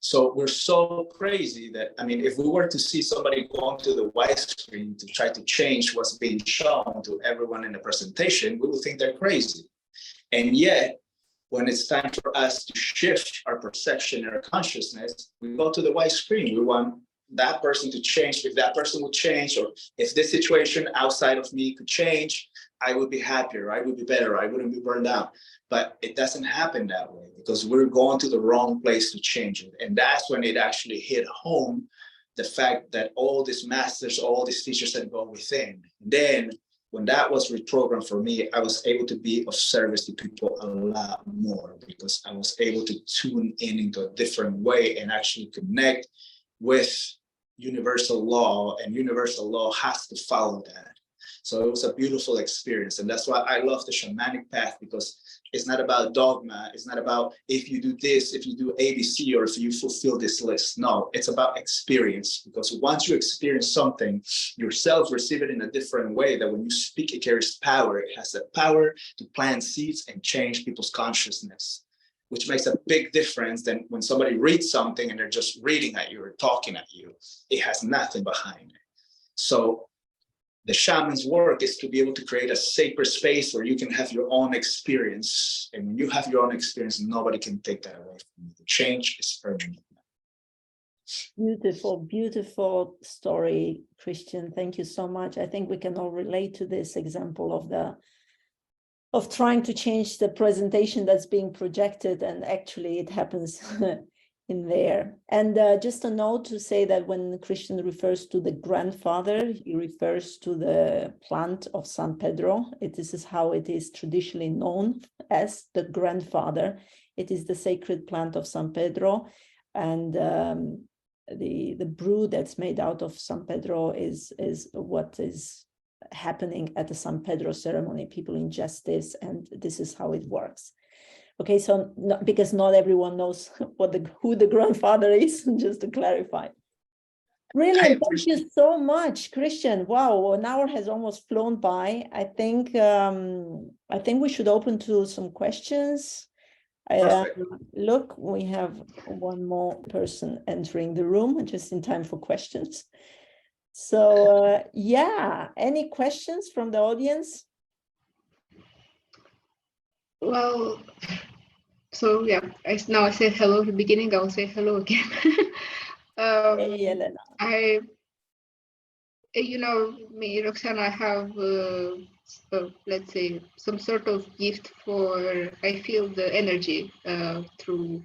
So we're so crazy that, I mean, if we were to see somebody go onto the white screen to try to change what's being shown to everyone in the presentation, we would think they're crazy. And yet, when it's time for us to shift our perception and our consciousness, we go to the white screen. We want that person to change. If that person would change, or if this situation outside of me could change, I would be happier, I would be better, I wouldn't be burned out. But it doesn't happen that way, because we're going to the wrong place to change it. And that's when it actually hit home, the fact that all these masters, all these teachers that go within. And then when that was reprogrammed for me, I was able to be of service to people a lot more, because I was able to tune in into a different way and actually connect with universal law, and universal law has to follow that. So it was a beautiful experience. And that's why I love the shamanic path, because it's not about dogma. It's not about if you do this, if you do ABC, or if you fulfill this list. No, it's about experience. Because once you experience something, yourself receive it in a different way, that when you speak, it carries power. It has the power to plant seeds and change people's consciousness, which makes a big difference than when somebody reads something and they're just reading at you or talking at you. It has nothing behind it. So the shaman's work is to be able to create a sacred space where you can have your own experience. And when you have your own experience, nobody can take that away from you. The change is permanent. Beautiful, beautiful story, Cristhian. Thank you so much. I think we can all relate to this example of trying to change the presentation that's being projected, and actually it happens in there. And just a note to say that when Cristhian refers to the grandfather, he refers to the plant of San Pedro. This is how it is traditionally known as the grandfather. It is the sacred plant of San Pedro. And the brew that's made out of San Pedro is what is happening at the San Pedro ceremony. People ingest this, and this is how it works. Okay, so because not everyone knows who the grandfather is, just to clarify. Brilliant, thank you so much, Cristhian. Wow, an hour has almost flown by. I think we should open to some questions. Look, we have one more person entering the room, just in time for questions. So yeah, any questions from the audience? Well, so yeah, I said hello at the beginning. I will say hello again. Hey, Elena. Me, Roxana, I have, let's say, some sort of gift for, I feel the energy through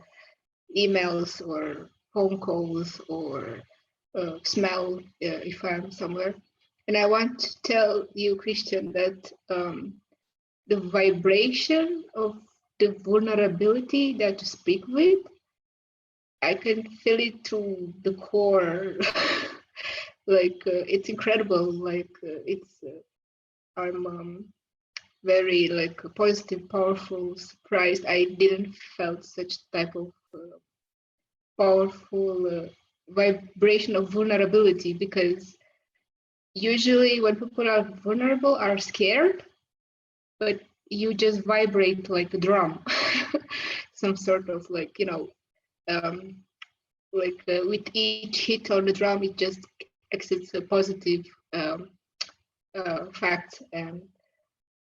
emails or phone calls or smell if I'm somewhere. And I want to tell you, Cristhian, that the vibration of the vulnerability that you speak with, I can feel it through the core. Like it's incredible. Like I'm very like positive, powerful, surprised. I didn't felt such type of powerful vibration of vulnerability, because usually when people are vulnerable are scared, but you just vibrate like a drum. Some sort of like, with each hit on the drum, it just exits a positive fact. And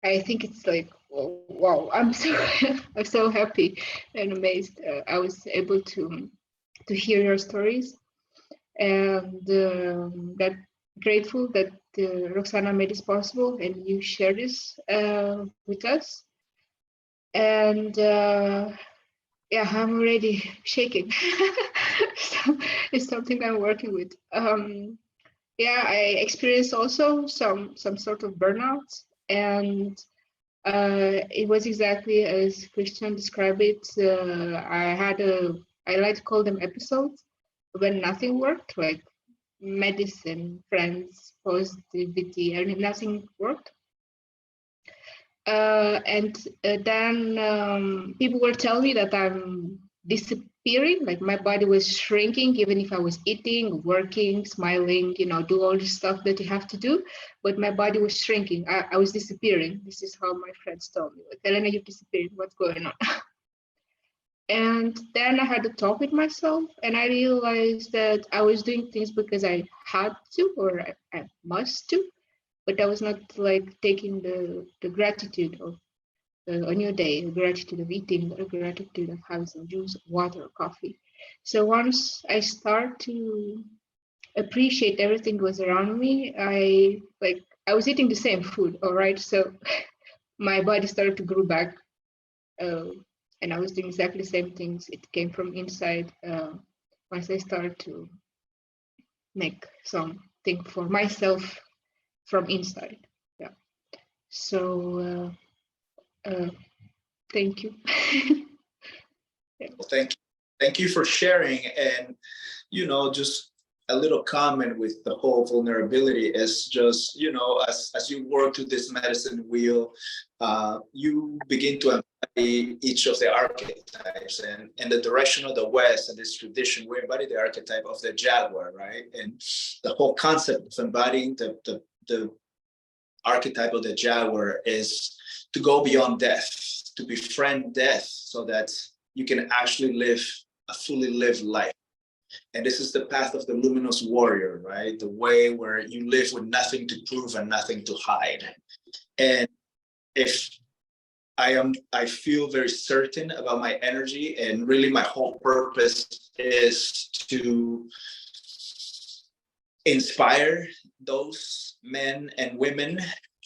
I think it's like, oh, wow, I'm so happy and amazed. I was able to hear your stories, and that grateful that Roxana made this possible and you share this with us. And yeah, I'm already shaking. So it's something I'm working with. Yeah, I experienced also some sort of burnout, and it was exactly as Cristhian described it. I like to call them episodes when nothing worked, like medicine, friends, positivity, and nothing worked. And then people were telling me that I'm disappearing, like my body was shrinking, even if I was eating, working, smiling, do all this stuff that you have to do, but my body was shrinking. I was disappearing. This is how my friends told me, like, Elena, you're disappearing, what's going on? And then I had to talk with myself, and I realized that I was doing things because I had to, or I must to, but I was not like taking the gratitude of a new day, the gratitude of eating, the gratitude of having some juice, water, or coffee. So once I start to appreciate everything that was around me, I was eating the same food, all right? So my body started to grow back, and I was doing exactly the same things. It came from inside. Once I started to make something for myself from inside, yeah. So thank you. Yeah. Well, thank you for sharing. And just a little comment with the whole vulnerability is just, as you work through this medicine wheel, you begin to embody each of the archetypes. And in the direction of the West and this tradition, we embody the archetype of the jaguar, right? And the whole concept of embodying the archetype of the jaguar is to go beyond death, to befriend death, so that you can actually live a fully lived life. And this is the path of the luminous warrior, right? The way where you live with nothing to prove and nothing to hide. And if I feel very certain about my energy, and really my whole purpose is to inspire those men and women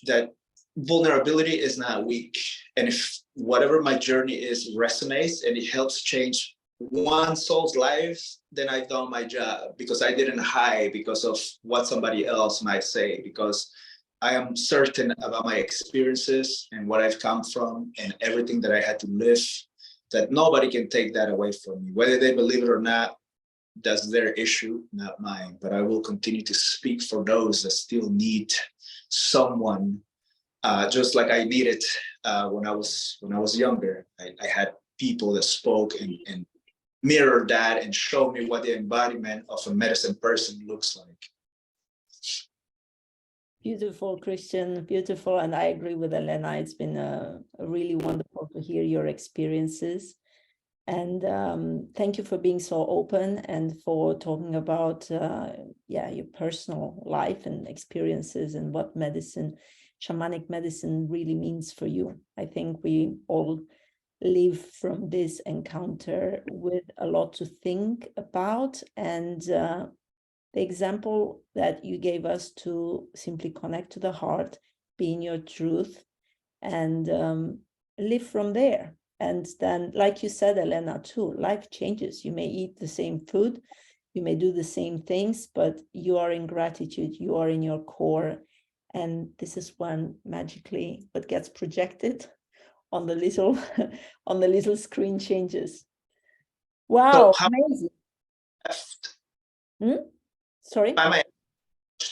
that vulnerability is not weak. And if whatever my journey is resonates and it helps change one soul's life, then I've done my job, because I didn't hide because of what somebody else might say, because I am certain about my experiences and what I've come from and everything that I had to live, that nobody can take that away from me. Whether they believe it or not, that's their issue, not mine. But I will continue to speak for those that still need someone, just like I needed when I was younger. I had people that spoke and mirrored that and showed me what the embodiment of a medicine person looks like. Beautiful, Cristhian, beautiful. And I agree with Elena. It's been really wonderful to hear your experiences. And thank you for being so open and for talking about your personal life and experiences and what medicine, shamanic medicine, really means for you. I think we all live from this encounter with a lot to think about, and the example that you gave us to simply connect to the heart, be in your truth, and live from there. And then, like you said, Elena, too, life changes. You may eat the same food, you may do the same things, but you are in gratitude, you are in your core. And this is when magically what gets projected on the little on the little screen changes. Wow, So amazing. Sorry? how much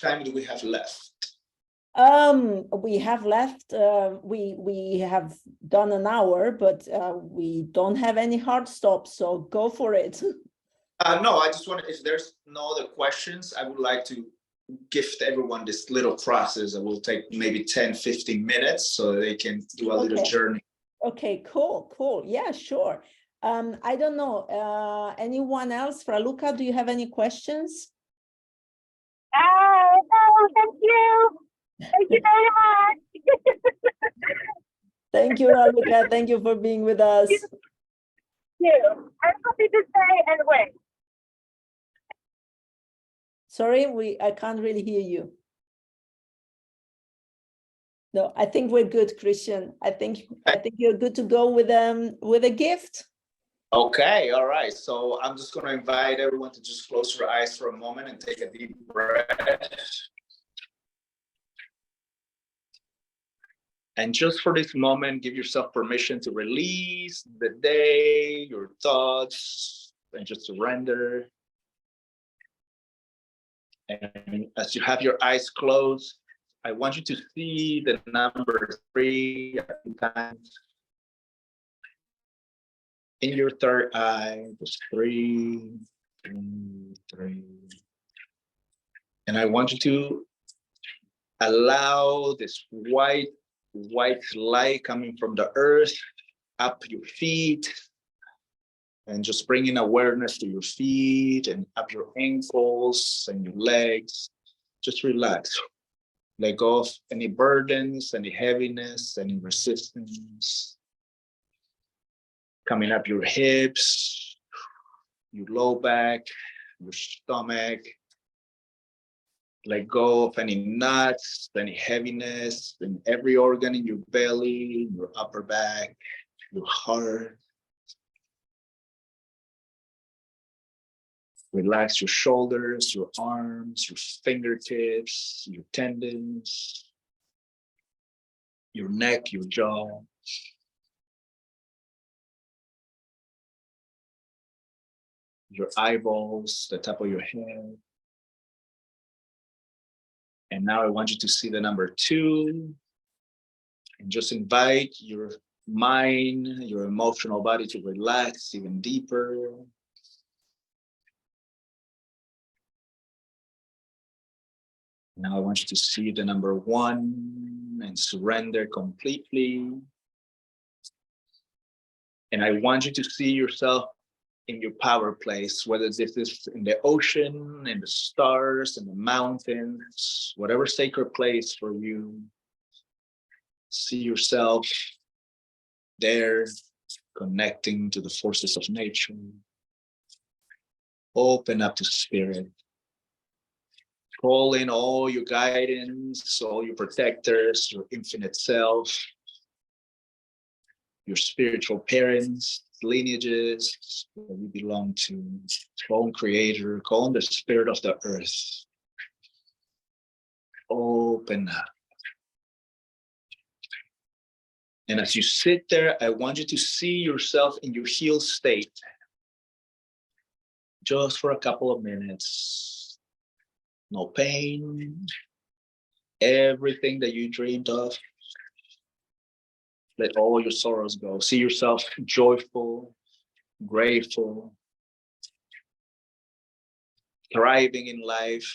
time do we have left? We have left, we have done an hour, but we don't have any hard stops, so go for it. No, I just want to, if there's no other questions, I would like to gift everyone this little process that will take maybe 10-15 minutes so they can do a little journey. Okay, cool. Yeah, sure. I don't know, anyone else? Raluca, do you have any questions? No, thank you. Thank you very much. Thank you, Raluca. Thank you for being with us. Thank you. I'm happy to stay and wait. Sorry, I can't really hear you. No, I think we're good, Cristhian. I think you're good to go with a gift. Okay, all right. So I'm just going to invite everyone to just close your eyes for a moment and take a deep breath. And just for this moment, give yourself permission to release the day, your thoughts, and just surrender. And as you have your eyes closed, I want you to see the number 3 a few times. In your third eye, there's 3, 3. And I want you to allow this white light coming from the earth up your feet, and just bringing awareness to your feet and up your ankles and your legs. Just relax. Let go of any burdens, any heaviness, any resistance. Coming up your hips, your low back, your stomach. Let go of any knots, any heaviness in every organ in your belly, your upper back, your heart. Relax your shoulders, your arms, your fingertips, your tendons, your neck, your jaw. Your eyeballs, the top of your head. And now I want you to see the number 2 and just invite your mind, your emotional body to relax even deeper. Now I want you to see the number 1 and surrender completely. And I want you to see yourself in your power place, whether this is in the ocean, in the stars, in the mountains, whatever sacred place for you. See yourself there, connecting to the forces of nature. Open up to spirit. Call in all your guidance, all your protectors, your infinite self, your spiritual parents, lineages that you belong to, call on Creator, call on the Spirit of the earth. Open up. And as you sit there, I want you to see yourself in your healed state. Just for a couple of minutes. No pain. Everything that you dreamed of. Let all your sorrows go. See yourself joyful, grateful, thriving in life,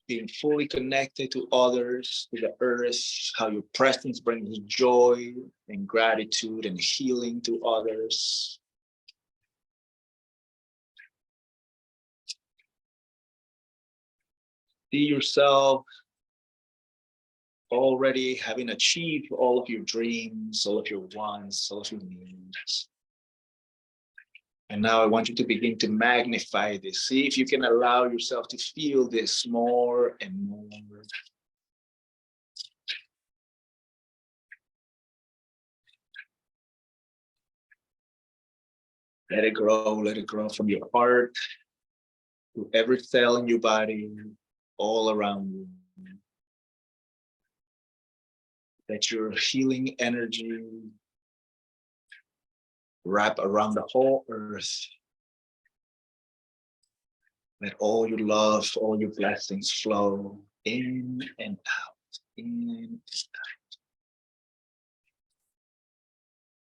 being fully connected to others, to the earth, how your presence brings joy and gratitude and healing to others. See yourself already having achieved all of your dreams, all of your wants, all of your needs. And now I want you to begin to magnify this. See if you can allow yourself to feel this more and more. Let it grow from your heart to every cell in your body, all around you. Let your healing energy wrap around the whole earth. Let all your love, all your blessings flow in and out, in and out.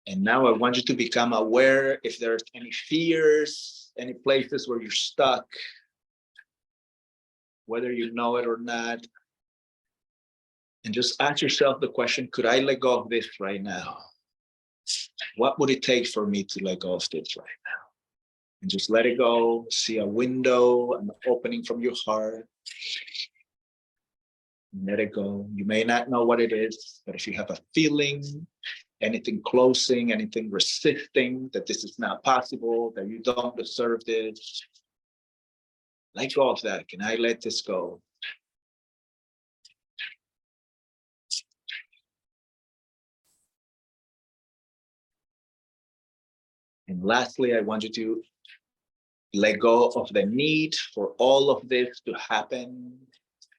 And now I want you to become aware if there's any fears, any places where you're stuck, whether you know it or not. And just ask yourself the question, could I let go of this right now? What would it take for me to let go of this right now? And just let it go. See a window, an opening from your heart. Let it go. You may not know what it is, but if you have a feeling, anything closing, anything resisting, that this is not possible, that you don't deserve this, let go of that. Can I let this go? And lastly, I want you to let go of the need for all of this to happen,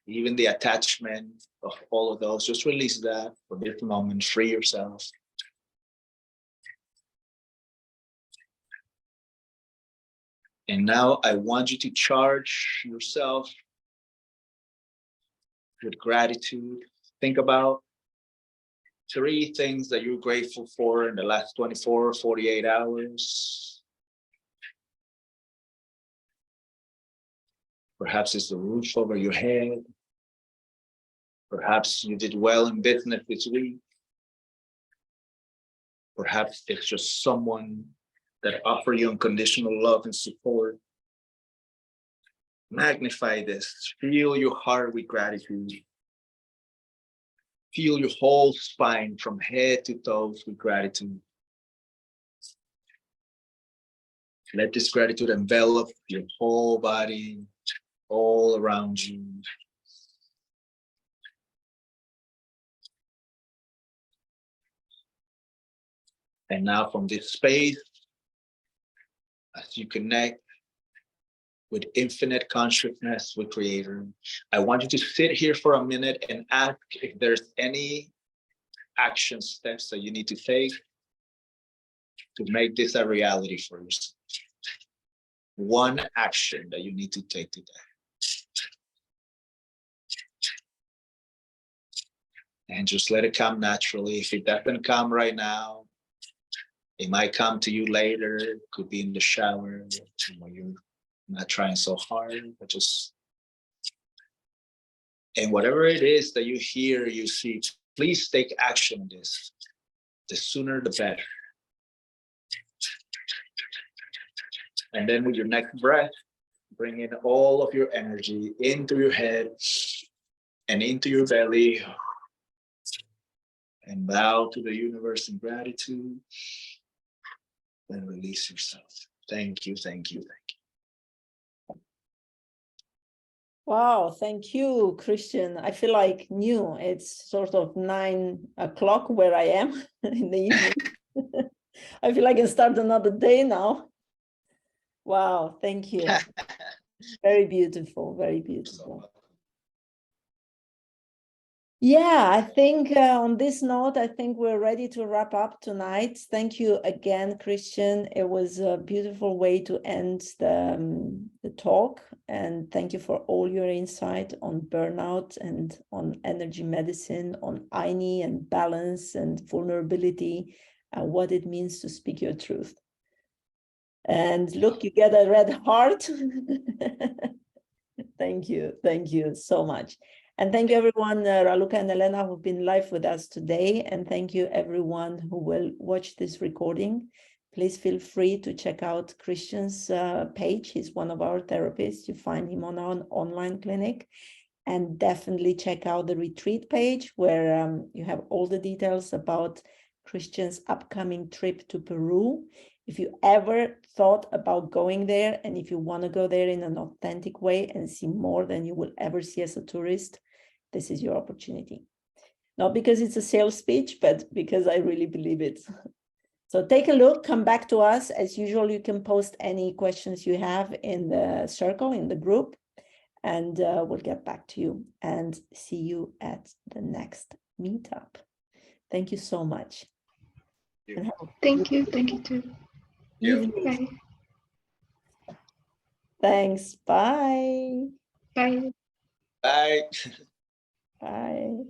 even the attachment of all of those. Just release that for this moment, free yourself. And now I want you to charge yourself with gratitude. Think about 3 things that you're grateful for in the last 24 or 48 hours. Perhaps it's the roof over your head. Perhaps you did well in business this week. Perhaps it's just someone that offers you unconditional love and support. Magnify this. Fill your heart with gratitude. Feel your whole spine from head to toes with gratitude. Let this gratitude envelop your whole body, all around you. And now from this space, as you connect with infinite consciousness, with Creator, I want you to sit here for a minute and ask if there's any action steps that you need to take to make this a reality for yourself. One action that you need to take today. And just let it come naturally. If it doesn't come right now, it might come to you later. It could be in the shower when you're not trying so hard, but just, and whatever it is that you hear, you see, please take action on this. The sooner, the better. And then with your next breath, bring in all of your energy into your head and into your belly. And bow to the universe in gratitude. Then release yourself. Thank you, thank you, thank you. Wow, thank you, Cristhian. I feel like new. It's sort of 9 o'clock where I am in the evening. I feel I can start another day now. Wow, thank you. Very beautiful, very beautiful. Yeah, I think on this note, I think we're ready to wrap up tonight. Thank you again, Cristhian. It was a beautiful way to end the talk. And thank you for all your insight on burnout and on energy medicine, on Aini and balance and vulnerability, and what it means to speak your truth. And look, you get a red heart. Thank you so much. And thank you everyone, Raluca and Elena, who've been live with us today. And thank you everyone who will watch this recording. Please feel free to check out Cristhian's page. He's one of our therapists. You find him on our online clinic. And definitely check out the retreat page where you have all the details about Cristhian's upcoming trip to Peru. If you ever thought about going there, and if you want to go there in an authentic way and see more than you will ever see as a tourist, this is your opportunity. Not because it's a sales speech, but because I really believe it. So take a look, come back to us. As usual, you can post any questions you have in the circle, in the group, and we'll get back to you and see you at the next meetup. Thank you so much. Thank you too. Evening. Bye. Thanks. Bye. Bye. Bye. Bye.